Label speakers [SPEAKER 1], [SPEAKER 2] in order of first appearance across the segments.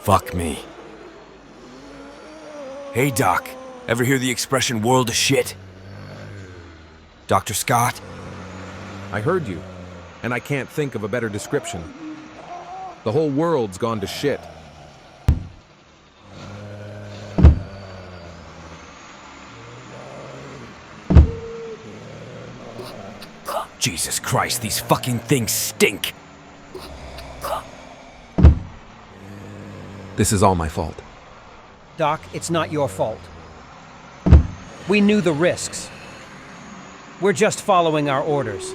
[SPEAKER 1] Fuck me. Hey, Doc. Ever hear the expression world of shit? Dr. Scott?
[SPEAKER 2] I heard you, and I can't think of a better description. The whole world's gone to shit.
[SPEAKER 1] Jesus Christ, these fucking things stink!
[SPEAKER 2] This is all my fault.
[SPEAKER 3] Doc, it's not your fault. We knew the risks. We're just following our orders.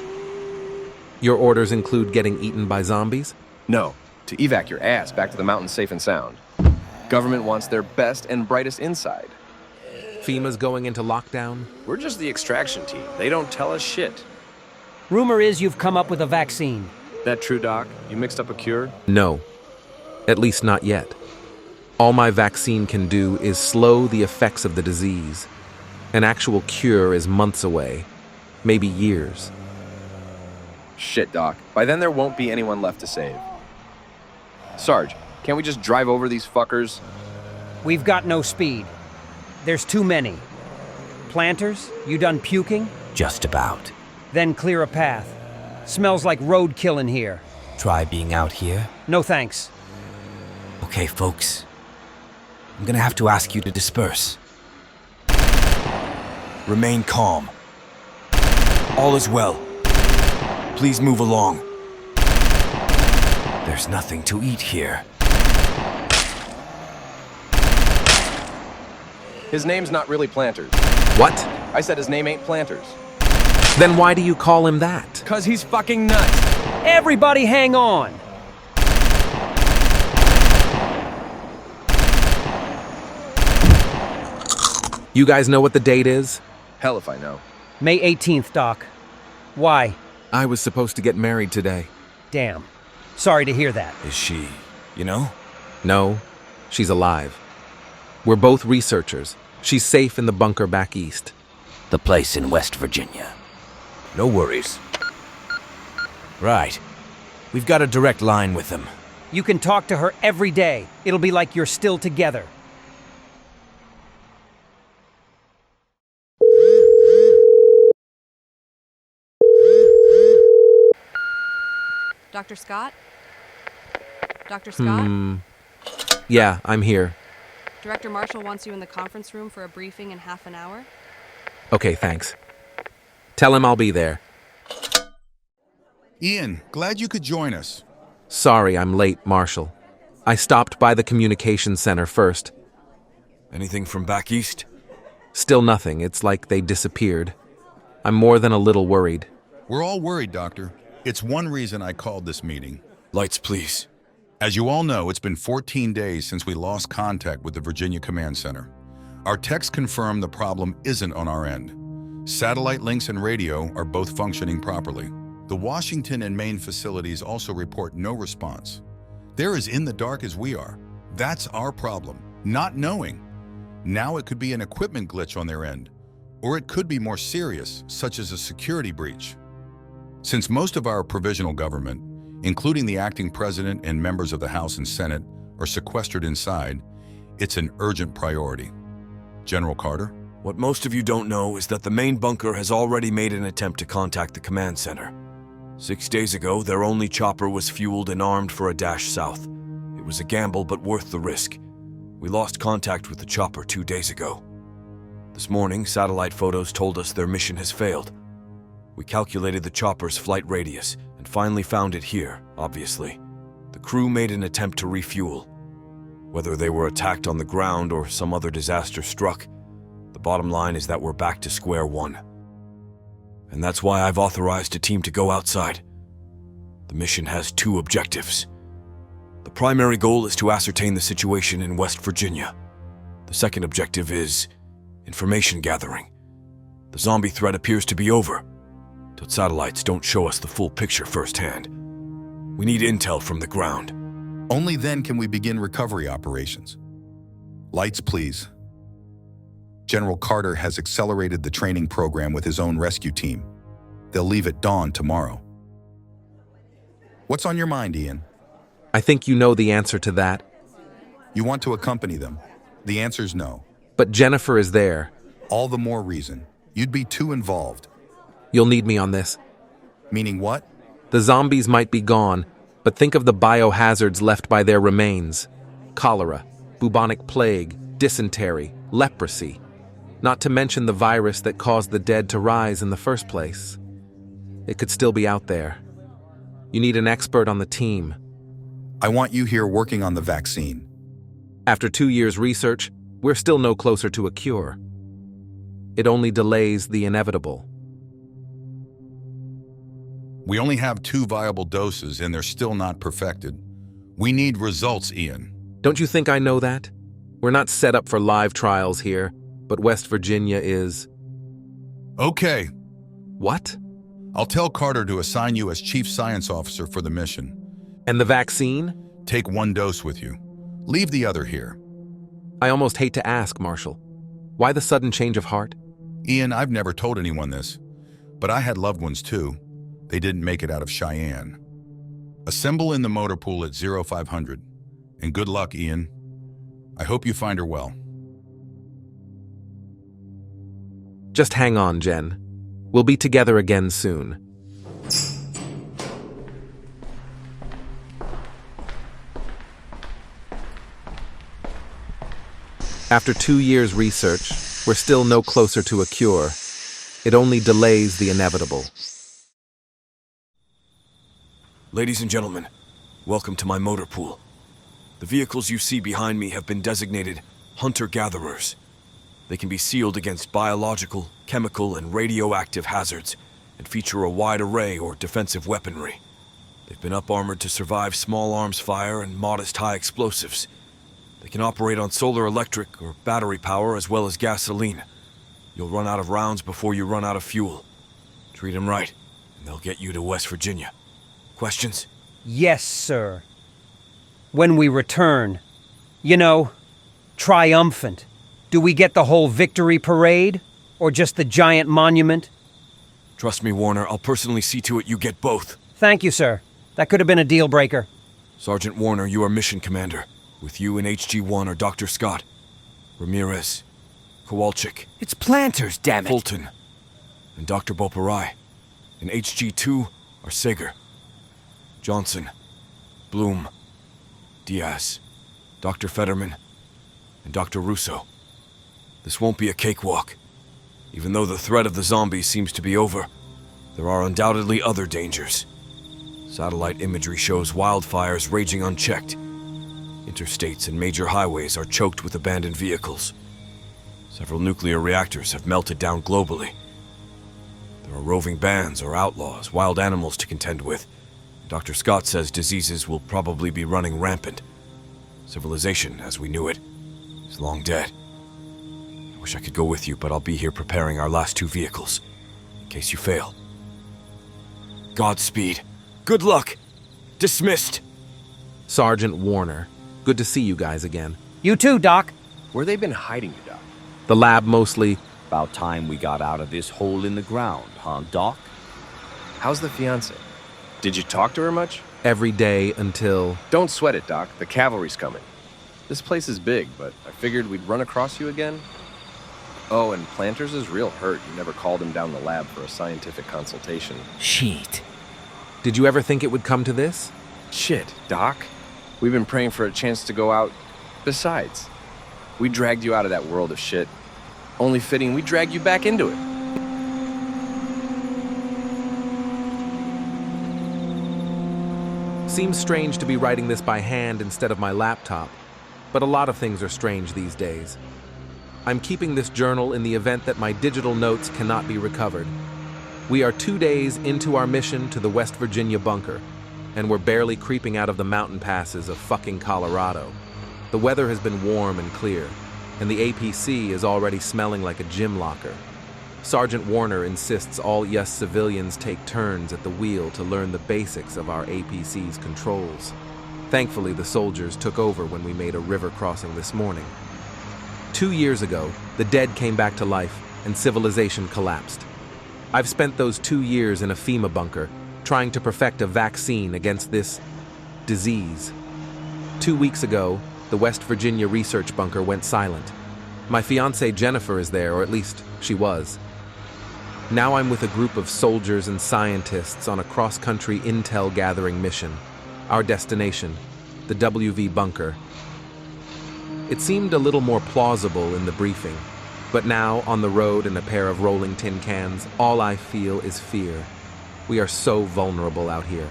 [SPEAKER 2] Your orders include getting eaten by zombies?
[SPEAKER 4] No, to evac your ass back to the mountain safe and sound. Government wants their best and brightest inside.
[SPEAKER 2] FEMA's going into lockdown?
[SPEAKER 4] We're just the extraction team. They don't tell us shit.
[SPEAKER 3] Rumor is you've come up with a vaccine.
[SPEAKER 4] That true, Doc? You mixed up a cure?
[SPEAKER 2] No. At least not yet. All my vaccine can do is slow the effects of the disease. An actual cure is months away, maybe years.
[SPEAKER 4] Shit, Doc. By then there won't be anyone left to save. Sarge, can't we just drive over these fuckers?
[SPEAKER 3] We've got no speed. There's too many. Planters, you done puking?
[SPEAKER 1] Just about.
[SPEAKER 3] Then clear a path. Smells like roadkill in here.
[SPEAKER 1] Try being out here?
[SPEAKER 3] No thanks.
[SPEAKER 1] Okay, folks. I'm gonna have to ask you to disperse. Remain calm. All is well. Please move along. There's nothing to eat here.
[SPEAKER 4] His name's not really Planters.
[SPEAKER 2] What?
[SPEAKER 4] I said his name ain't Planters.
[SPEAKER 2] Then why do you call him that?
[SPEAKER 4] 'Cause he's fucking nuts.
[SPEAKER 3] Everybody hang on!
[SPEAKER 2] You guys know what the date is?
[SPEAKER 4] Hell if I know.
[SPEAKER 3] May 18th, Doc. Why?
[SPEAKER 2] I was supposed to get married today.
[SPEAKER 3] Damn. Sorry to hear that.
[SPEAKER 1] Is she, you know?
[SPEAKER 2] No, she's alive. We're both researchers. She's safe in the bunker back east.
[SPEAKER 1] The place in West Virginia. No worries. Right. We've got a direct line with them.
[SPEAKER 3] You can talk to her every day. It'll be like you're still together.
[SPEAKER 5] Dr. Scott? Dr. Scott?
[SPEAKER 2] Yeah, I'm here.
[SPEAKER 5] Director Marshall wants you in the conference room for a briefing in half an hour.
[SPEAKER 2] Okay, thanks. Tell him I'll be there.
[SPEAKER 6] Ian, glad you could join us.
[SPEAKER 2] Sorry I'm late, Marshall. I stopped by the communications center first.
[SPEAKER 1] Anything from back east?
[SPEAKER 2] Still nothing. It's like they disappeared. I'm more than a little worried.
[SPEAKER 6] We're all worried, Doctor. It's one reason I called this meeting.
[SPEAKER 1] Lights, please.
[SPEAKER 6] As you all know, it's been 14 days since we lost contact with the Virginia Command Center. Our techs confirm the problem isn't on our end. Satellite links and radio are both functioning properly. The Washington and Maine facilities also report no response. They're as in the dark as we are. That's our problem, not knowing. Now it could be an equipment glitch on their end, or it could be more serious, such as a security breach. Since most of our provisional government, including the acting president and members of the House and Senate, are sequestered inside, it's an urgent priority. General Carter?
[SPEAKER 1] What most of you don't know is that the main bunker has already made an attempt to contact the command center. 6 days ago, their only chopper was fueled and armed for a dash south. It was a gamble, but worth the risk. We lost contact with the chopper 2 days ago. This morning, satellite photos told us their mission has failed. We calculated the chopper's flight radius and finally found it here, obviously. The crew made an attempt to refuel. Whether they were attacked on the ground or some other disaster struck, the bottom line is that we're back to square one. And that's why I've authorized a team to go outside. The The mission has two objectives. The primary goal is to ascertain the situation in West Virginia. The second objective is information gathering. The zombie threat appears to be over, but satellites don't show us the full picture firsthand. We need intel from the ground.
[SPEAKER 6] Only then can we begin recovery operations. Lights, please. General Carter has accelerated the training program with his own rescue team. They'll leave at dawn tomorrow. What's on your mind, Ian?
[SPEAKER 2] I think you know the answer to that.
[SPEAKER 6] You want to accompany them? The answer's no.
[SPEAKER 2] But Jennifer is there.
[SPEAKER 6] All the more reason. You'd be too involved.
[SPEAKER 2] You'll need me on this.
[SPEAKER 6] Meaning what?
[SPEAKER 2] The zombies might be gone, but think of the biohazards left by their remains. Cholera, bubonic plague, dysentery, leprosy. Not to mention the virus that caused the dead to rise in the first place. It could still be out there. You need an expert on the team.
[SPEAKER 6] I want you here working on the vaccine.
[SPEAKER 2] After 2 years' research, we're still no closer to a cure. It only delays the inevitable.
[SPEAKER 6] We only have 2 viable doses and they're still not perfected. We need results, Ian.
[SPEAKER 2] Don't you think I know that? We're not set up for live trials here, but West Virginia is.
[SPEAKER 6] Okay.
[SPEAKER 2] What?
[SPEAKER 6] I'll tell Carter to assign you as Chief Science Officer for the mission.
[SPEAKER 2] And the vaccine?
[SPEAKER 6] Take 1 dose with you. Leave the other here.
[SPEAKER 2] I almost hate to ask, Marshal. Why the sudden change of heart?
[SPEAKER 6] Ian, I've never told anyone this, but I had loved ones too. They didn't make it out of Cheyenne. Assemble in the motor pool at 0500. And good luck, Ian. I hope you find her well.
[SPEAKER 2] Just hang on, Jen. We'll be together again soon. After 2 years' research, we're still no closer to a cure. It only delays the inevitable.
[SPEAKER 1] Ladies and gentlemen, welcome to my motor pool. The vehicles you see behind me have been designated hunter-gatherers. They can be sealed against biological, chemical, and radioactive hazards and feature a wide array or defensive weaponry. They've been up-armored to survive small arms fire and modest high explosives. They can operate on solar electric or battery power as well as gasoline. You'll run out of rounds before you run out of fuel. Treat them right, and they'll get you to West Virginia. Questions?
[SPEAKER 3] Yes, sir. When we return, you know, triumphant, do we get the whole victory parade? Or just the giant monument?
[SPEAKER 1] Trust me, Warner, I'll personally see to it you get both.
[SPEAKER 3] Thank you, sir. That could have been a deal breaker.
[SPEAKER 1] Sergeant Warner, you are mission commander. With you in HG-1 are Dr. Scott, Ramirez, Kowalczyk.
[SPEAKER 7] It's planters, damn it.
[SPEAKER 1] Fulton, and Dr. Boparai. In HG-2 are Sager, Johnson, Bloom, Diaz, Dr. Fetterman, and Dr. Russo. This won't be a cakewalk. Even though the threat of the zombies seems to be over, there are undoubtedly other dangers. Satellite imagery shows wildfires raging unchecked. Interstates and major highways are choked with abandoned vehicles. Several nuclear reactors have melted down globally. There are roving bands or outlaws, wild animals to contend with. Dr. Scott says diseases will probably be running rampant. Civilization, as we knew it, is long dead. I wish I could go with you, but I'll be here preparing our last 2 vehicles, in case you fail. Godspeed. Good luck. Dismissed.
[SPEAKER 2] Sergeant Warner, good to see you guys again.
[SPEAKER 3] You too, Doc.
[SPEAKER 4] Where they been hiding you, Doc?
[SPEAKER 2] The lab mostly.
[SPEAKER 7] About time we got out of this hole in the ground, huh, Doc?
[SPEAKER 4] How's the fiancé? Did you talk to her much?
[SPEAKER 2] Every day until.
[SPEAKER 4] Don't sweat it, Doc. The cavalry's coming. This place is big, but I figured we'd run across you again. Oh, and Planters is real hurt you never called him down the lab for a scientific consultation.
[SPEAKER 7] Shit.
[SPEAKER 2] Did you ever think it would come to this?
[SPEAKER 4] Shit, Doc. We've been praying for a chance to go out. Besides, we dragged you out of that world of shit. Only fitting we drag you back into it.
[SPEAKER 2] Seems strange to be writing this by hand instead of my laptop, but a lot of things are strange these days. I'm keeping this journal in the event that my digital notes cannot be recovered. We are 2 days into our mission to the West Virginia bunker. and we're barely creeping out of the mountain passes of fucking Colorado. The weather has been warm and clear, and the APC is already smelling like a gym locker. Sergeant Warner insists all US civilians take turns at the wheel to learn the basics of our APC's controls. Thankfully, the soldiers took over when we made a river crossing this morning. 2 years ago, the dead came back to life and civilization collapsed. I've spent those 2 years in a FEMA bunker trying to perfect a vaccine against this disease. 2 weeks ago, the West Virginia research bunker went silent. My fiancée Jennifer is there, or at least she was. Now I'm with a group of soldiers and scientists on a cross-country intel gathering mission. Our destination, the WV bunker. It seemed a little more plausible in the briefing, but now, on the road in a pair of rolling tin cans, all I feel is fear. We are so vulnerable out here.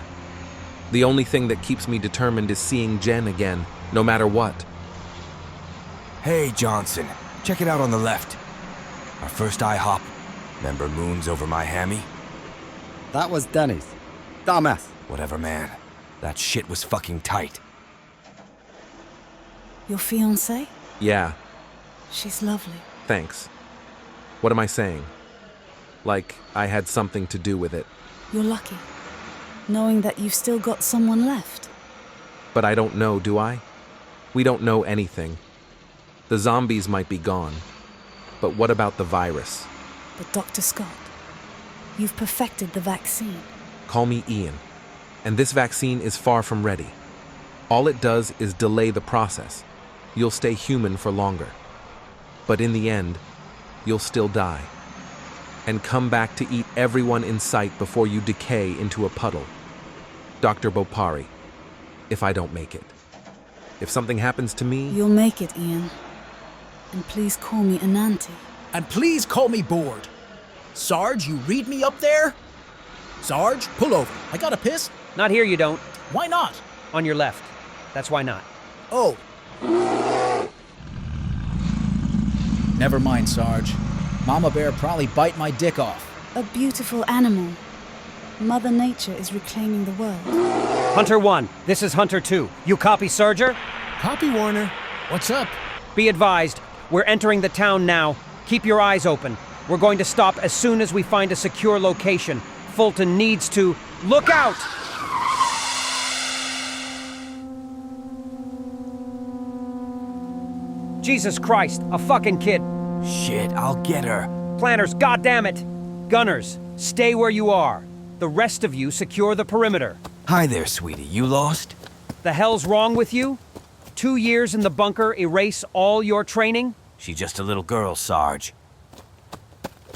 [SPEAKER 2] The only thing that keeps me determined is seeing Jen again, no matter what.
[SPEAKER 1] Hey, Johnson, check it out on the left. Our first IHOP. Remember moons over my hammy?
[SPEAKER 8] That was Denny's. Dumbass.
[SPEAKER 1] Whatever, man. That shit was fucking tight.
[SPEAKER 9] Your fiancée?
[SPEAKER 2] Yeah,
[SPEAKER 9] She's lovely.
[SPEAKER 2] thanks. What am I saying? Like I had something to do with it.
[SPEAKER 9] You're lucky, knowing that you've still got someone left.
[SPEAKER 2] But I don't know, do I? We don't know anything. The zombies might be gone. But what about the virus?
[SPEAKER 9] But Dr. Scott, you've perfected the vaccine.
[SPEAKER 2] Call me Ian. And this vaccine is far from ready. All it does is delay the process. You'll stay human for longer. But in the end, you'll still die. And come back to eat everyone in sight before you decay into a puddle. Dr. Bopari, if I don't make it. If something happens to me...
[SPEAKER 9] You'll make it, Ian. And please call me Ananti.
[SPEAKER 10] And please call me Bored. Sarge, you read me up there? Sarge, pull over. I gotta piss.
[SPEAKER 3] Not here, you don't.
[SPEAKER 10] Why not?
[SPEAKER 3] On your left. That's why not.
[SPEAKER 10] Oh. Never mind, Sarge. Mama Bear probably bite my dick off.
[SPEAKER 9] A beautiful animal. Mother Nature is reclaiming the world.
[SPEAKER 3] Hunter 1, this is Hunter 2. You copy, Serger?
[SPEAKER 10] Copy, Warner. What's up?
[SPEAKER 3] Be advised, we're entering the town now. Keep your eyes open. We're going to stop as soon as we find a secure location. Fulton needs to... Look out! Jesus Christ, a fucking kid.
[SPEAKER 1] Shit, I'll get her.
[SPEAKER 3] Planners, goddammit! Gunners, stay where you are. The rest of you secure the perimeter.
[SPEAKER 1] Hi there, sweetie. You lost?
[SPEAKER 3] The hell's wrong with you? 2 years in the bunker erase all your training?
[SPEAKER 1] She's just a little girl, Sarge.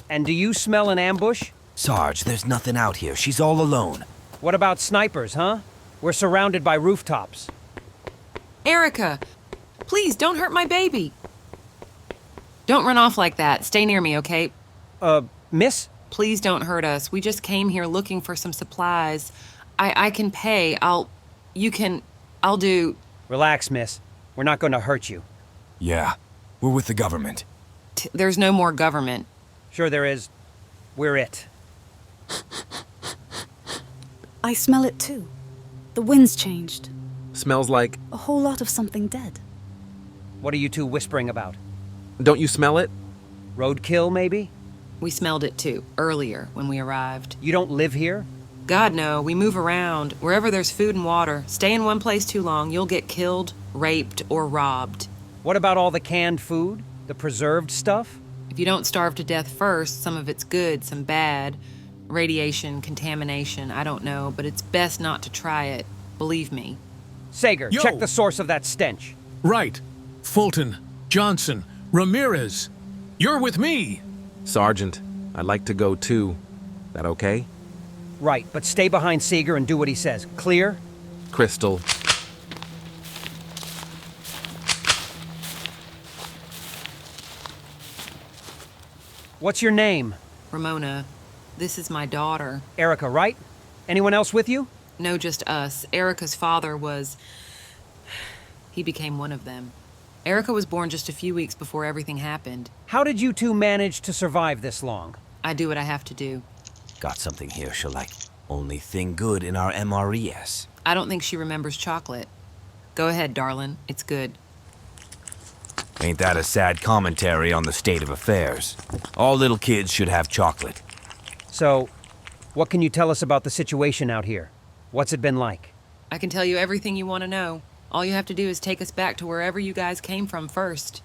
[SPEAKER 3] And do you smell an ambush?
[SPEAKER 1] Sarge, there's nothing out here. She's all alone.
[SPEAKER 3] What about snipers, huh? We're surrounded by rooftops.
[SPEAKER 11] Erica, please don't hurt my baby. Don't run off like that. Stay near me, okay?
[SPEAKER 3] Miss?
[SPEAKER 11] Please don't hurt us. We just came here looking for some supplies. I can pay. I'll do...
[SPEAKER 3] Relax, miss. We're not going to hurt you.
[SPEAKER 1] Yeah, we're with the government.
[SPEAKER 11] There's no more government.
[SPEAKER 3] Sure there is. We're it.
[SPEAKER 9] I smell it too. The wind's changed.
[SPEAKER 2] Smells like...
[SPEAKER 9] A whole lot of something dead.
[SPEAKER 3] What are you two whispering about?
[SPEAKER 2] Don't you smell it?
[SPEAKER 3] Roadkill, maybe?
[SPEAKER 11] We smelled it too, earlier, when we arrived.
[SPEAKER 3] You don't live here?
[SPEAKER 11] God, no. We move around. Wherever there's food and water. Stay in one place too long, you'll get killed, raped, or robbed.
[SPEAKER 3] What about all the canned food? The preserved stuff?
[SPEAKER 11] If you don't starve to death first, some of it's good, some bad. Radiation, contamination, I don't know, but it's best not to try it. Believe me.
[SPEAKER 3] Sager,
[SPEAKER 10] Yo.
[SPEAKER 3] check the source of that stench.
[SPEAKER 10] Right. Fulton, Johnson, Ramirez. You're with me.
[SPEAKER 2] Sergeant, I'd like to go too. That okay?
[SPEAKER 3] Right, but stay behind Seeger and do what he says. Clear?
[SPEAKER 2] Crystal.
[SPEAKER 3] What's your name?
[SPEAKER 11] Ramona, this is my daughter.
[SPEAKER 3] Erica, right? Anyone else with you?
[SPEAKER 11] No, just us. Erica's father was... He became one of them. Erica was born just a few weeks before everything happened.
[SPEAKER 3] How did you two manage to survive this long?
[SPEAKER 11] I do what I have to do.
[SPEAKER 1] Got something here she'll like.
[SPEAKER 7] Only thing good in our MRES.
[SPEAKER 11] I don't think she remembers chocolate. Go ahead, darling. It's good.
[SPEAKER 1] Ain't that a sad commentary on the state of affairs? All little kids should have chocolate.
[SPEAKER 3] So, what can you tell us about the situation out here? What's it been like?
[SPEAKER 11] I can tell you everything you want to know. All you have to do is take us back to wherever you guys came from first.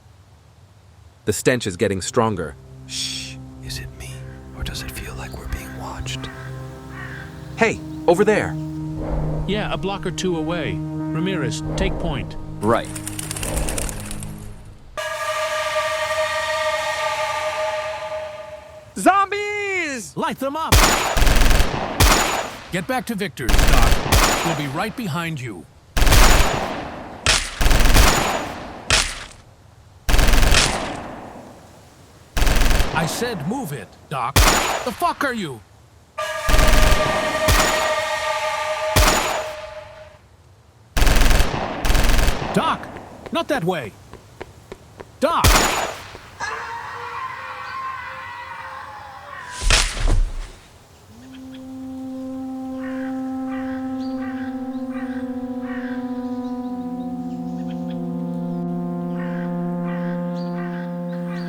[SPEAKER 2] The stench is getting stronger.
[SPEAKER 1] Shh. Is it me? Or does it feel like we're being watched?
[SPEAKER 2] Hey, over there.
[SPEAKER 12] Yeah, a block or two away. Ramirez, take point.
[SPEAKER 4] Right.
[SPEAKER 2] Zombies!
[SPEAKER 12] Light them up! Get back to Victor's, Doc. We'll be right behind you. I said move it, Doc. The fuck are you? Doc! Not that way! Doc!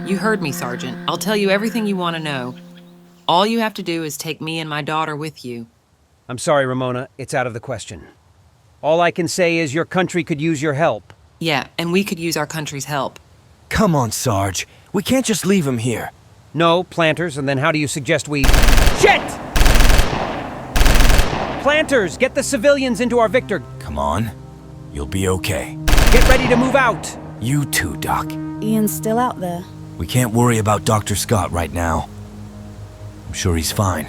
[SPEAKER 11] You heard me, Sergeant. I'll tell you everything you want to know. All you have to do is take me and my daughter with you.
[SPEAKER 3] I'm sorry, Ramona. It's out of the question. All I can say is your country could use your help.
[SPEAKER 11] Yeah, and we could use our country's help.
[SPEAKER 1] Come on, Sarge. We can't just leave him here.
[SPEAKER 3] No, planters, and then how do you suggest we... Shit! Planters, get the civilians into our Victor.
[SPEAKER 1] Come on. You'll be okay.
[SPEAKER 3] Get ready to move out.
[SPEAKER 1] You too, Doc.
[SPEAKER 9] Ian's still out there.
[SPEAKER 1] We can't worry about Dr. Scott right now. I'm sure he's fine.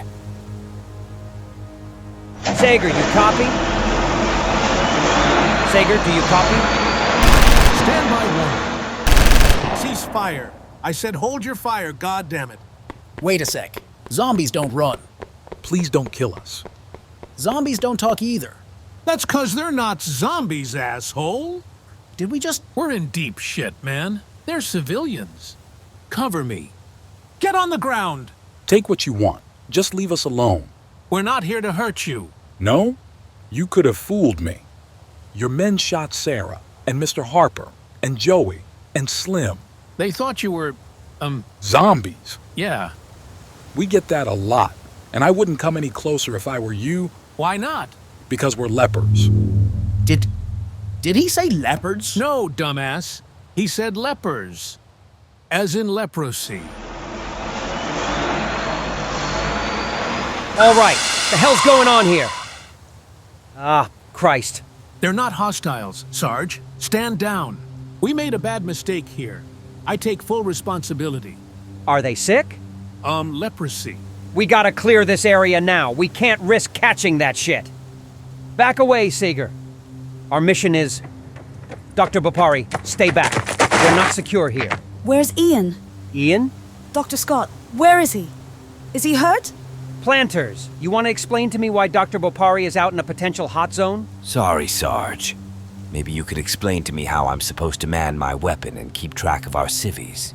[SPEAKER 3] Sager, you copy? Sager, do you copy?
[SPEAKER 13] Stand by warning. Cease fire. I said hold your fire, goddammit.
[SPEAKER 10] Wait a sec. Zombies don't run.
[SPEAKER 13] Please don't kill us.
[SPEAKER 10] Zombies don't talk either.
[SPEAKER 13] That's 'cause they're not zombies, asshole.
[SPEAKER 10] Did we just...
[SPEAKER 12] We're in deep shit, man. They're civilians. Cover me. Get on the ground.
[SPEAKER 14] Take what you want. Just leave us alone.
[SPEAKER 12] We're not here to hurt you.
[SPEAKER 14] No? You could have fooled me. Your men shot Sarah, and Mr. Harper, and Joey, and Slim.
[SPEAKER 12] They thought you were,
[SPEAKER 14] Zombies.
[SPEAKER 12] Yeah.
[SPEAKER 14] We get that a lot, and I wouldn't come any closer if I were you.
[SPEAKER 12] Why not?
[SPEAKER 14] Because we're lepers.
[SPEAKER 10] Did he say leopards?
[SPEAKER 12] No, dumbass. He said lepers. As in leprosy.
[SPEAKER 3] All right, the hell's going on here? Ah, Christ.
[SPEAKER 12] They're not hostiles, Sarge. Stand down. We made a bad mistake here. I take full responsibility.
[SPEAKER 3] Are they sick?
[SPEAKER 12] Leprosy.
[SPEAKER 3] We gotta clear this area now. We can't risk catching that shit. Back away, Sager. Our mission is... Dr. Bopari, stay back. We're not secure here.
[SPEAKER 9] Where's Ian?
[SPEAKER 3] Ian?
[SPEAKER 9] Dr. Scott, where is he? Is he hurt?
[SPEAKER 3] Planters, you want to explain to me why Dr. Bopari is out in a potential hot zone?
[SPEAKER 1] Sorry, Sarge. Maybe you could explain to me how I'm supposed to man my weapon and keep track of our civvies.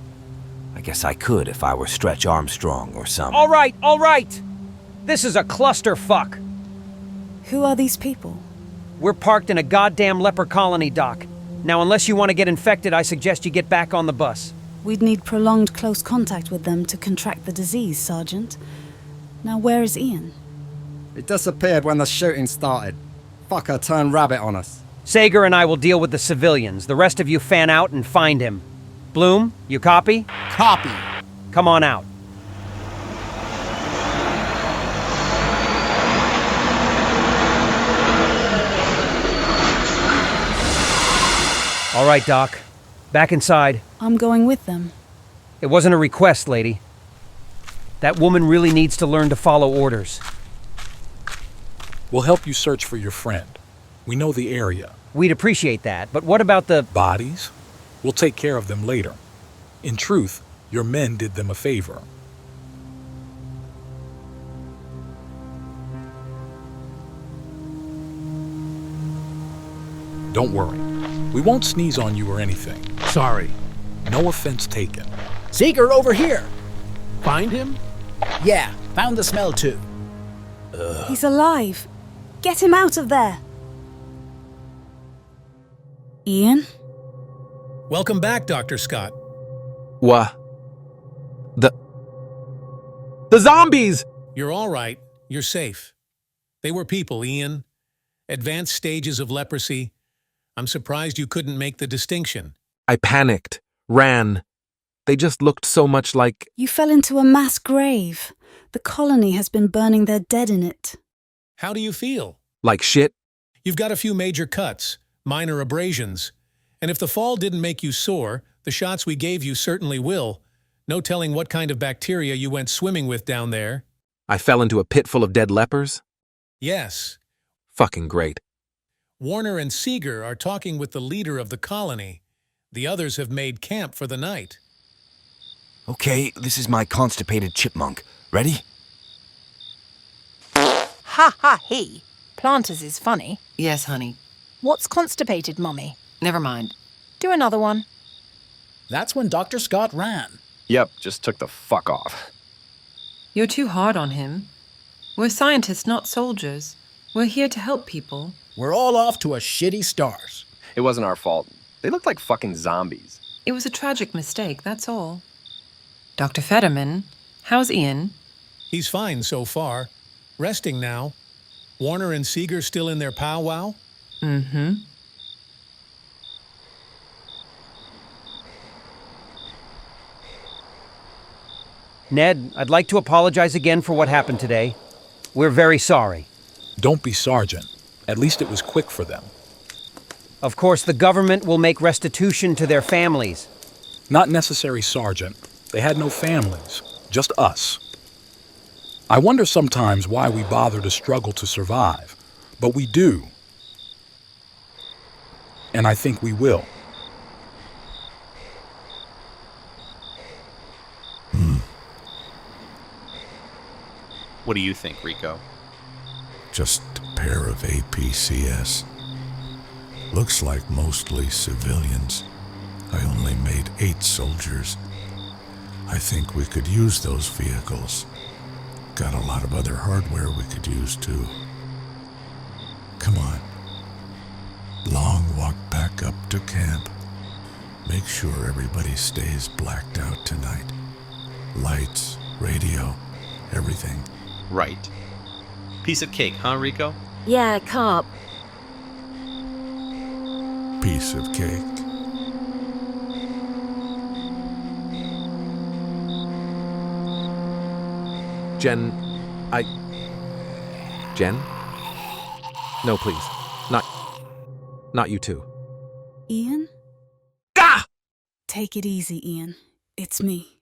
[SPEAKER 1] I guess I could if I were Stretch Armstrong or some...
[SPEAKER 3] All right! This is a clusterfuck.
[SPEAKER 9] Who are these people?
[SPEAKER 3] We're parked in a goddamn leper colony, Doc. Now, unless you want to get infected, I suggest you get back on the bus.
[SPEAKER 9] We'd need prolonged close contact with them to contract the disease, Sergeant. Now, where is Ian?
[SPEAKER 8] He disappeared when the shooting started. Fucker turned rabbit on us.
[SPEAKER 3] Sager and I will deal with the civilians. The rest of you fan out and find him. Bloom, you copy?
[SPEAKER 10] Copy.
[SPEAKER 3] Come on out. All right, Doc. Back inside.
[SPEAKER 9] I'm going with them.
[SPEAKER 3] It wasn't a request, lady. That woman really needs to learn to follow orders.
[SPEAKER 14] We'll help you search for your friend. We know the area.
[SPEAKER 3] We'd appreciate that, but what about the...
[SPEAKER 14] Bodies? We'll take care of them later. In truth, your men did them a favor. Don't worry. We won't sneeze on you or anything.
[SPEAKER 12] Sorry.
[SPEAKER 14] No offense taken.
[SPEAKER 10] Seeker over here.
[SPEAKER 12] Find him?
[SPEAKER 10] Yeah, found the smell too.
[SPEAKER 9] He's alive. Get him out of there. Ian?
[SPEAKER 12] Welcome back, Dr. Scott.
[SPEAKER 2] What? The zombies!
[SPEAKER 12] You're all right. You're safe. They were people, Ian. Advanced stages of leprosy. I'm surprised you couldn't make the distinction.
[SPEAKER 2] I panicked, ran. They just looked so much like...
[SPEAKER 9] You fell into a mass grave. The colony has been burning their dead in it.
[SPEAKER 12] How do you feel?
[SPEAKER 2] Like shit?
[SPEAKER 12] You've got a few major cuts, minor abrasions. And if the fall didn't make you sore, the shots we gave you certainly will. No telling what kind of bacteria you went swimming with down there.
[SPEAKER 2] I fell into a pit full of dead lepers?
[SPEAKER 12] Yes.
[SPEAKER 2] Fucking great.
[SPEAKER 12] Warner and Seeger are talking with the leader of the colony. The others have made camp for the night.
[SPEAKER 1] Okay, this is my constipated chipmunk. Ready?
[SPEAKER 15] Ha ha he. Planters is funny.
[SPEAKER 11] Yes, honey.
[SPEAKER 15] What's constipated, Mummy?
[SPEAKER 11] Never mind.
[SPEAKER 15] Do another one.
[SPEAKER 10] That's when Dr. Scott ran.
[SPEAKER 4] Yep, just took the fuck off.
[SPEAKER 11] You're too hard on him. We're scientists, not soldiers. We're here to help people.
[SPEAKER 10] We're all off to a shitty start.
[SPEAKER 4] It wasn't our fault. They looked like fucking zombies.
[SPEAKER 11] It was a tragic mistake, that's all. Dr. Fetterman, how's Ian?
[SPEAKER 12] He's fine so far. Resting now. Warner and Seeger still in their powwow?
[SPEAKER 11] Mm-hmm.
[SPEAKER 3] Ned, I'd like to apologize again for what happened today. We're very sorry.
[SPEAKER 14] Don't be, Sergeant. At least it was quick for them.
[SPEAKER 3] Of course, the government will make restitution to their families.
[SPEAKER 14] Not necessary, Sergeant. They had no families, just us. I wonder sometimes why we bother to struggle to survive, but we do. And I think we will.
[SPEAKER 16] What do you think, Rico?
[SPEAKER 17] Just a pair of APCS. Looks like mostly civilians. I only made 8 soldiers. I think we could use those vehicles. Got a lot of other hardware we could use too. Come on. Long walk back up to camp. Make sure everybody stays blacked out tonight. Lights, radio, everything.
[SPEAKER 16] Right. Piece of cake, huh, Rico?
[SPEAKER 15] Yeah, carp.
[SPEAKER 17] Piece of cake.
[SPEAKER 2] Jen, Jen? No, please. Not you two.
[SPEAKER 9] Ian?
[SPEAKER 2] Ah!
[SPEAKER 9] Take it easy, Ian. It's me.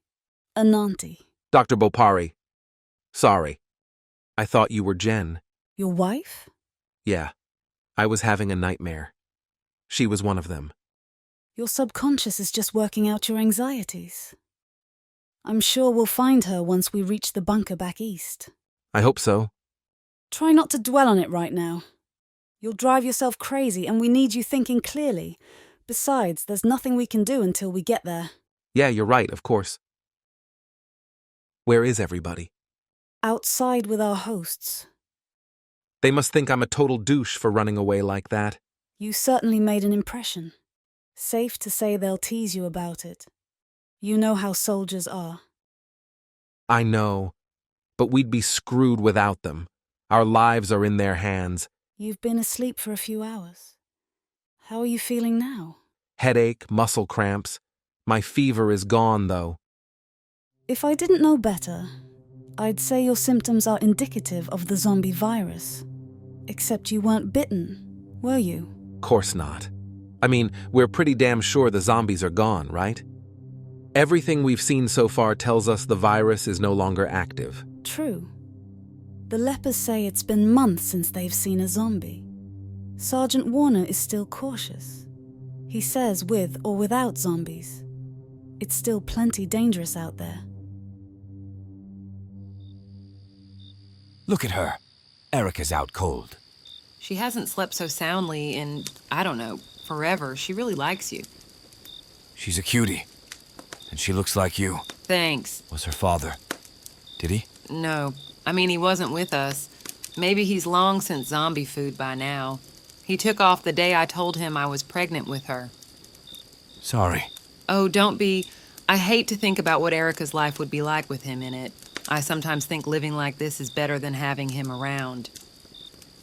[SPEAKER 9] Ananti.
[SPEAKER 2] Dr. Bopari. Sorry. I thought you were Jen.
[SPEAKER 9] Your wife?
[SPEAKER 2] Yeah. I was having a nightmare. She was one of them.
[SPEAKER 9] Your subconscious is just working out your anxieties. I'm sure we'll find her once we reach the bunker back east.
[SPEAKER 2] I hope so.
[SPEAKER 9] Try not to dwell on it right now. You'll drive yourself crazy and we need you thinking clearly. Besides, there's nothing we can do until we get there.
[SPEAKER 2] Yeah, you're right, of course. Where is everybody?
[SPEAKER 9] Outside with our hosts.
[SPEAKER 2] They must think I'm a total douche for running away like that.
[SPEAKER 9] You certainly made an impression. Safe to say they'll tease you about it. You know how soldiers are.
[SPEAKER 2] I know, but we'd be screwed without them. Our lives are in their hands.
[SPEAKER 9] You've been asleep for a few hours. How are you feeling now?
[SPEAKER 2] Headache, muscle cramps. My fever is gone, though.
[SPEAKER 9] If I didn't know better, I'd say your symptoms are indicative of the zombie virus. Except you weren't bitten, were you?
[SPEAKER 2] Course not. I mean, we're pretty damn sure the zombies are gone, right? Everything we've seen so far tells us the virus is no longer active.
[SPEAKER 9] True. The lepers say it's been months since they've seen a zombie. Sergeant Warner is still cautious. He says with or without zombies. It's still plenty dangerous out there.
[SPEAKER 1] Look at her. Erica's out cold.
[SPEAKER 11] She hasn't slept so soundly in, I don't know, forever. She really likes you.
[SPEAKER 1] She's a cutie. And she looks like you.
[SPEAKER 11] Thanks.
[SPEAKER 1] Was her father. Did he?
[SPEAKER 11] No. I mean, he wasn't with us. Maybe he's long since zombie food by now. He took off the day I told him I was pregnant with her.
[SPEAKER 1] Sorry.
[SPEAKER 11] Oh, don't be. I hate to think about what Erica's life would be like with him in it. I sometimes think living like this is better than having him around.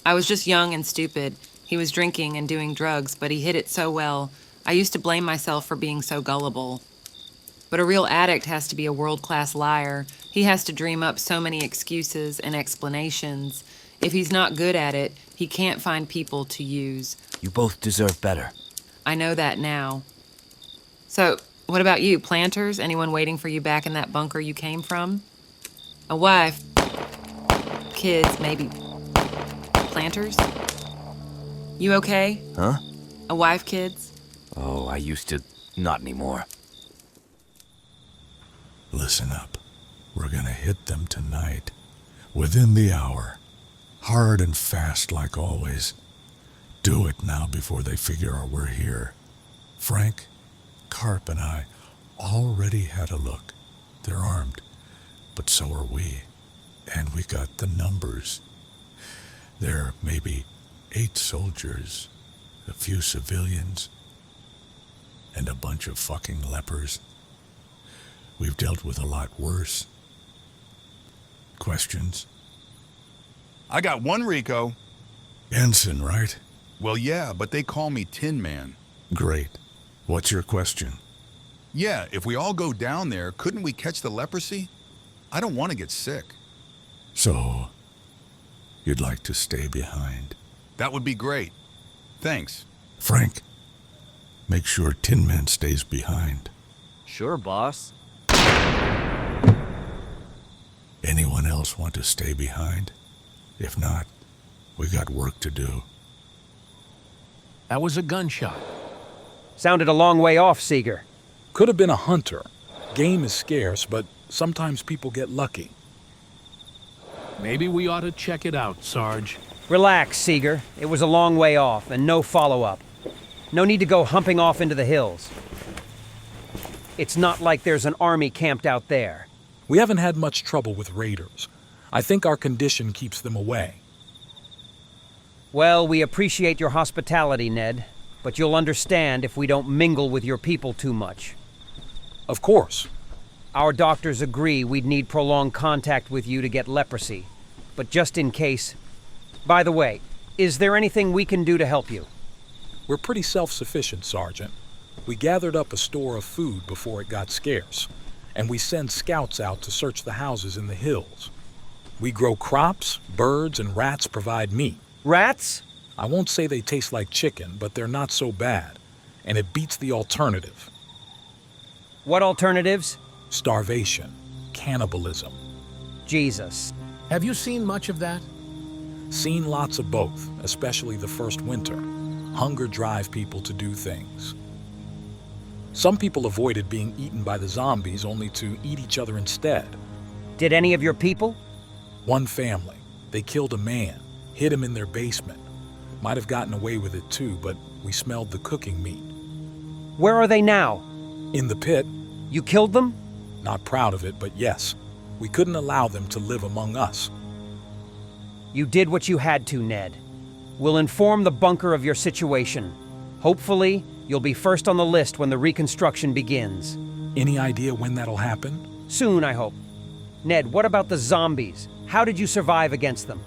[SPEAKER 11] I was just young and stupid. He was drinking and doing drugs, but he hid it so well. I used to blame myself for being so gullible. But a real addict has to be a world-class liar. He has to dream up so many excuses and explanations. If he's not good at it, he can't find people to use.
[SPEAKER 1] You both deserve better.
[SPEAKER 11] I know that now. So, what about you? Planters? Anyone waiting for you back in that bunker you came from? A wife? Kids, maybe. Planters? You okay?
[SPEAKER 1] Huh?
[SPEAKER 11] A wife, kids?
[SPEAKER 1] Oh, I used to. Not anymore.
[SPEAKER 17] Listen up. We're gonna hit them tonight. Within the hour. Hard and fast like always. Do it now before they figure we're here. Frank, Carp, and I already had a look. They're armed, but so are we. And we got the numbers. There may be 8 soldiers, a few civilians, and a bunch of fucking lepers. We've dealt with a lot worse. Questions?
[SPEAKER 6] I got one, Rico.
[SPEAKER 17] Ensign, right?
[SPEAKER 6] Well, yeah, but they call me Tin Man.
[SPEAKER 17] Great. What's your question?
[SPEAKER 6] Yeah, if we all go down there, couldn't we catch the leprosy? I don't want to get sick.
[SPEAKER 17] So, you'd like to stay behind?
[SPEAKER 6] That would be great. Thanks.
[SPEAKER 17] Frank, make sure Tin Man stays behind.
[SPEAKER 7] Sure, boss.
[SPEAKER 17] Anyone else want to stay behind? If not, we got work to do.
[SPEAKER 13] That was a gunshot.
[SPEAKER 3] Sounded a long way off, Seeger.
[SPEAKER 14] Could have been a hunter. Game is scarce, but sometimes people get lucky.
[SPEAKER 13] Maybe we ought to check it out, Sarge.
[SPEAKER 3] Relax, Seeger. It was a long way off, and no follow-up. No need to go humping off into the hills. It's not like there's an army camped out there.
[SPEAKER 14] We haven't had much trouble with raiders. I think our condition keeps them away.
[SPEAKER 3] Well, we appreciate your hospitality, Ned, but you'll understand if we don't mingle with your people too much.
[SPEAKER 14] Of course.
[SPEAKER 3] Our doctors agree we'd need prolonged contact with you to get leprosy, but just in case... By the way, is there anything we can do to help you?
[SPEAKER 14] We're pretty self-sufficient, Sergeant. We gathered up a store of food before it got scarce, and we send scouts out to search the houses in the hills. We grow crops, birds, and rats provide meat.
[SPEAKER 3] Rats?
[SPEAKER 14] I won't say they taste like chicken, but they're not so bad, and it beats the alternative.
[SPEAKER 3] What alternatives?
[SPEAKER 14] Starvation, cannibalism.
[SPEAKER 3] Jesus.
[SPEAKER 13] Have you seen much of that?
[SPEAKER 14] Seen lots of both, especially the first winter. Hunger drive people to do things. Some people avoided being eaten by the zombies only to eat each other instead.
[SPEAKER 3] Did any of your people?
[SPEAKER 14] One family. They killed a man, hid him in their basement. Might have gotten away with it too, but we smelled the cooking meat.
[SPEAKER 3] Where are they now?
[SPEAKER 14] In the pit.
[SPEAKER 3] You killed them?
[SPEAKER 14] Not proud of it, but yes. We couldn't allow them to live among us.
[SPEAKER 3] You did what you had to, Ned. We'll inform the bunker of your situation. Hopefully, you'll be first on the list when the reconstruction begins.
[SPEAKER 14] Any idea when that'll happen?
[SPEAKER 3] Soon, I hope. Ned, what about the zombies? How did you survive against them?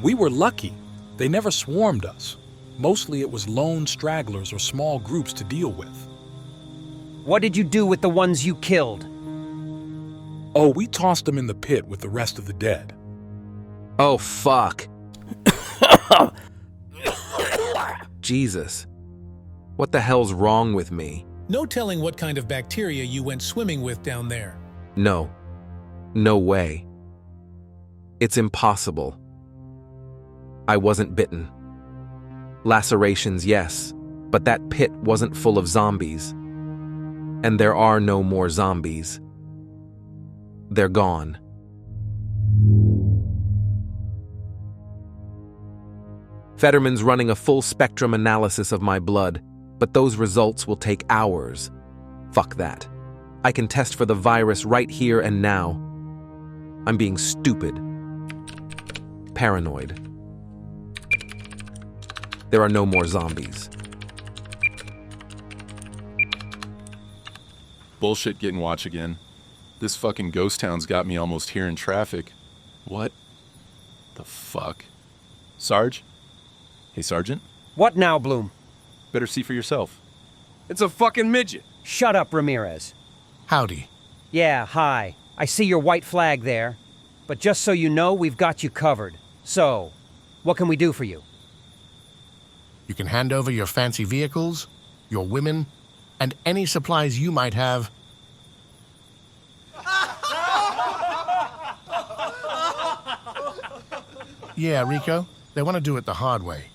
[SPEAKER 14] We were lucky. They never swarmed us. Mostly it was lone stragglers or small groups to deal with.
[SPEAKER 3] What did you do with the ones you killed?
[SPEAKER 14] Oh, we tossed them in the pit with the rest of the dead.
[SPEAKER 2] Oh, fuck. Jesus. What the hell's wrong with me?
[SPEAKER 12] No telling what kind of bacteria you went swimming with down there.
[SPEAKER 2] No. No way. It's impossible. I wasn't bitten. Lacerations, yes, but that pit wasn't full of zombies. And there are no more zombies. They're gone. Fetterman's running a full-spectrum analysis of my blood, but those results will take hours. Fuck that. I can test for the virus right here and now. I'm being stupid. paranoid. There are no more zombies.
[SPEAKER 18] Bullshit getting watch again. This fucking ghost town's got me almost here in traffic. What the fuck? Sarge? Hey, Sergeant?
[SPEAKER 3] What now, Bloom?
[SPEAKER 18] Better see for yourself.
[SPEAKER 4] It's a fucking midget.
[SPEAKER 3] Shut up, Ramirez.
[SPEAKER 13] Howdy.
[SPEAKER 3] Yeah, hi. I see your white flag there. But just so you know, we've got you covered. So, what can we do for you?
[SPEAKER 13] You can hand over your fancy vehicles, your women, and any supplies you might have. Yeah, Rico, they want to do it the hard way.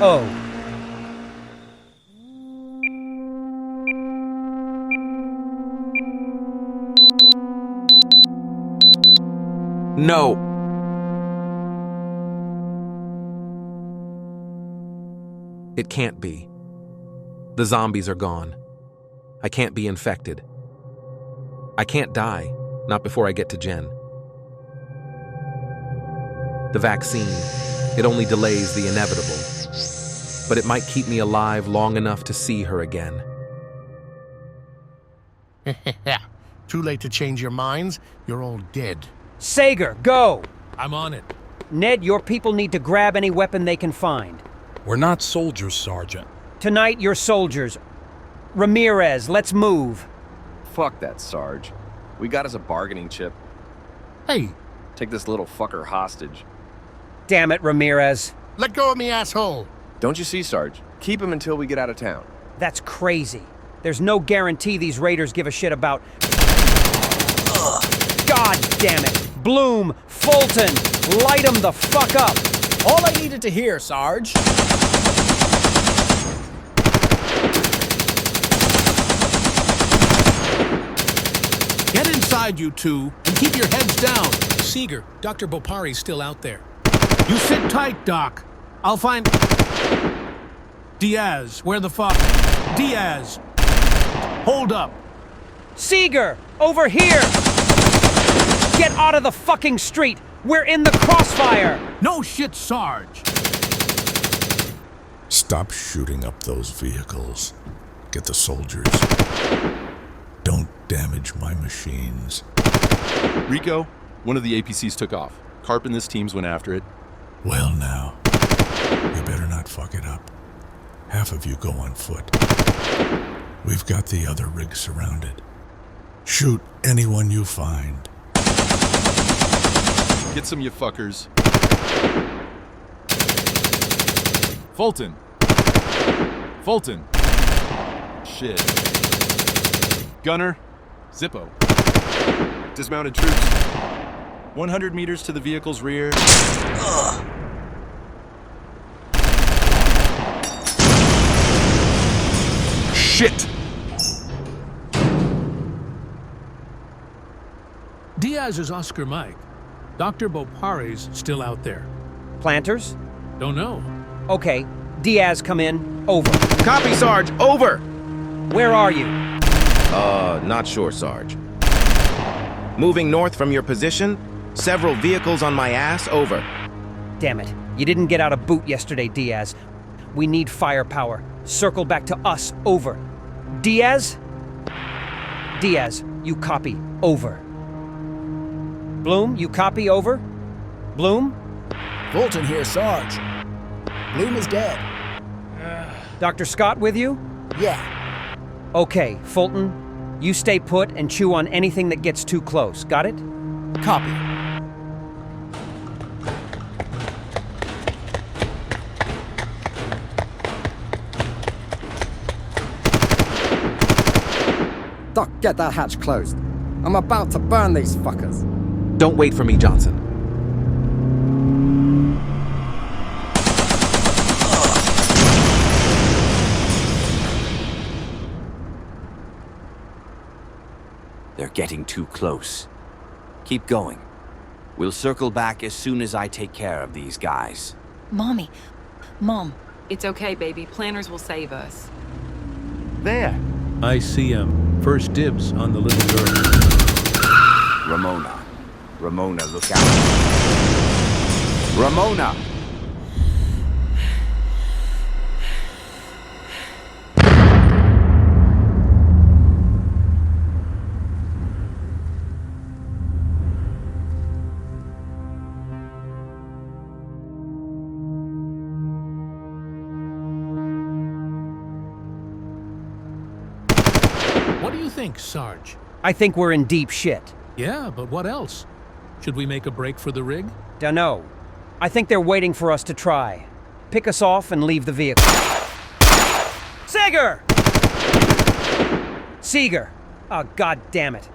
[SPEAKER 3] Oh.
[SPEAKER 2] No! It can't be. The zombies are gone. I can't be infected. I can't die, not before I get to Jen. The vaccine, it only delays the inevitable. But it might keep me alive long enough to see her again.
[SPEAKER 13] Too late to change your minds. You're all dead.
[SPEAKER 3] Sager, go!
[SPEAKER 12] I'm on it.
[SPEAKER 3] Ned, your people need to grab any weapon they can find.
[SPEAKER 14] We're not soldiers, Sergeant.
[SPEAKER 3] Tonight, you're soldiers. Ramirez, let's move.
[SPEAKER 4] Fuck that, Sarge. We got us a bargaining chip.
[SPEAKER 13] Hey!
[SPEAKER 4] Take this little fucker hostage.
[SPEAKER 3] Damn it, Ramirez.
[SPEAKER 13] Let go of me, asshole!
[SPEAKER 4] Don't you see, Sarge? Keep him until we get out of town.
[SPEAKER 3] That's crazy. There's no guarantee these raiders give a shit about... God damn it! Bloom, Fulton, light them the fuck up!
[SPEAKER 10] All I needed to hear, Sarge.
[SPEAKER 13] Get inside, you two, and keep your heads down.
[SPEAKER 12] Seeger, Dr. Bopari's still out there.
[SPEAKER 13] You sit tight, Doc. I'll find... Diaz, where the fuck? Diaz! Hold up.
[SPEAKER 3] Seeger, over here! Get out of the fucking street! We're in the crossfire!
[SPEAKER 13] No shit, Sarge!
[SPEAKER 17] Stop shooting up those vehicles. Get the soldiers. Don't damage my machines.
[SPEAKER 18] Rico, one of the APCs took off. Carp and this teams went after it.
[SPEAKER 17] Well now, you better not fuck it up. Half of you go on foot. We've got the other rig surrounded. Shoot anyone you find.
[SPEAKER 18] Get some, you fuckers. Fulton. Fulton. Shit. Gunner. Zippo. Dismounted troops. 100 meters to the vehicle's rear.
[SPEAKER 2] Shit!
[SPEAKER 12] Diaz is Oscar Mike. Dr. Bopari's still out there.
[SPEAKER 3] Planters?
[SPEAKER 12] Don't know.
[SPEAKER 3] Okay, Diaz, come in. Over.
[SPEAKER 19] Copy, Sarge. Over.
[SPEAKER 3] Where are you?
[SPEAKER 19] Not sure, Sarge. Moving north from your position. Several vehicles on my ass. Over.
[SPEAKER 3] Damn it. You didn't get out of boot yesterday, Diaz. We need firepower. Circle back to us. Over. Diaz? Diaz, you copy. Over. Bloom, you copy. Over. Bloom?
[SPEAKER 10] Fulton here, Sarge. Bloom is dead.
[SPEAKER 3] Dr. Scott with you?
[SPEAKER 10] Yeah.
[SPEAKER 3] Okay, Fulton, you stay put and chew on anything that gets too close. Got it?
[SPEAKER 10] Copy.
[SPEAKER 8] Doc, get that hatch closed. I'm about to burn these fuckers.
[SPEAKER 2] Don't wait for me, Johnson.
[SPEAKER 7] They're getting too close. Keep going. We'll circle back as soon as I take care of these guys.
[SPEAKER 15] Mommy. Mom.
[SPEAKER 11] It's okay, baby. Planners will save us.
[SPEAKER 7] There.
[SPEAKER 12] I see him. First dibs on the little girl.
[SPEAKER 7] Ramona. Ramona, look out. Ramona!
[SPEAKER 12] What do you think, Sarge?
[SPEAKER 3] I think we're in deep shit.
[SPEAKER 12] Yeah, but what else? Should we make a break for the rig?
[SPEAKER 3] Dunno. I think they're waiting for us to try. Pick us off and leave the vehicle. Seeger! Seeger! Oh, god damn it.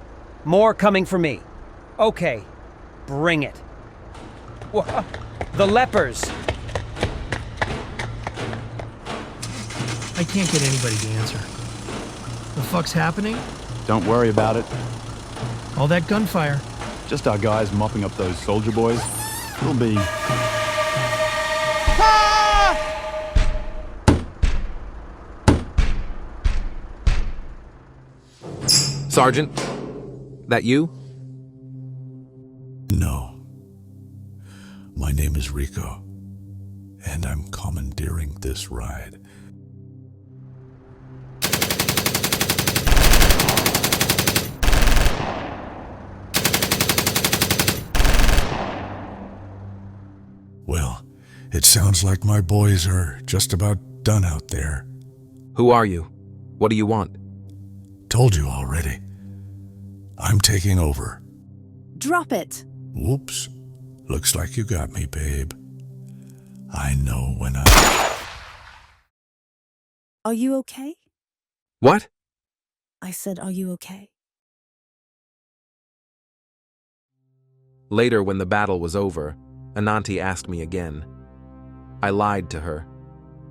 [SPEAKER 3] More coming for me. Okay, bring it. The lepers!
[SPEAKER 10] I can't get anybody to answer. The fuck's happening?
[SPEAKER 20] Don't worry about it.
[SPEAKER 10] All that gunfire.
[SPEAKER 20] Just our guys mopping up those soldier boys. It'll be...
[SPEAKER 2] Sergeant? That you?
[SPEAKER 17] No. My name is Rico, and I'm commandeering this ride. Well, it sounds like my boys are just about done out there.
[SPEAKER 2] Who are you? What do you want?
[SPEAKER 17] Told you already. I'm taking over.
[SPEAKER 9] Drop it.
[SPEAKER 17] Whoops. Looks like you got me, babe. I know when I...
[SPEAKER 9] Are you okay?
[SPEAKER 2] What?
[SPEAKER 9] I said, are you okay?
[SPEAKER 2] Later, when the battle was over, Ananti asked me again. I lied to her.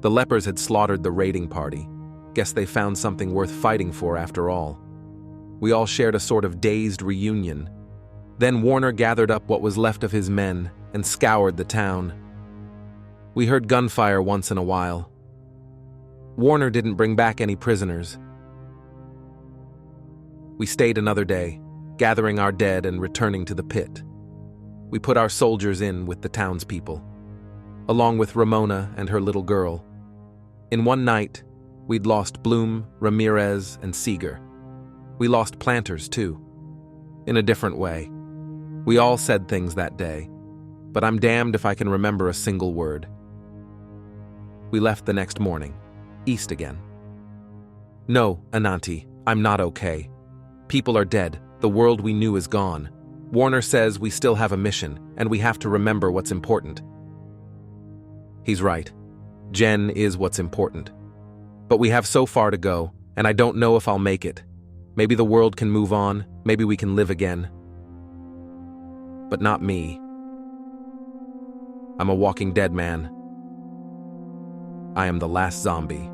[SPEAKER 2] The lepers had slaughtered the raiding party. Guess they found something worth fighting for after all. We all shared a sort of dazed reunion. Then Warner gathered up what was left of his men and scoured the town. We heard gunfire once in a while. Warner didn't bring back any prisoners. We stayed another day, gathering our dead and returning to the pit. We put our soldiers in with the townspeople, along with Ramona and her little girl. In one night, we'd lost Bloom, Ramirez, and Seeger. We lost planters, too. In a different way. We all said things that day, but I'm damned if I can remember a single word. We left the next morning, east again. No, Ananti, I'm not okay. People are dead. The world we knew is gone. Warner says we still have a mission, and we have to remember what's important. He's right. Jen is what's important. But we have so far to go, and I don't know if I'll make it. Maybe the world can move on, maybe we can live again. But not me. I'm a walking dead man. I am the last zombie.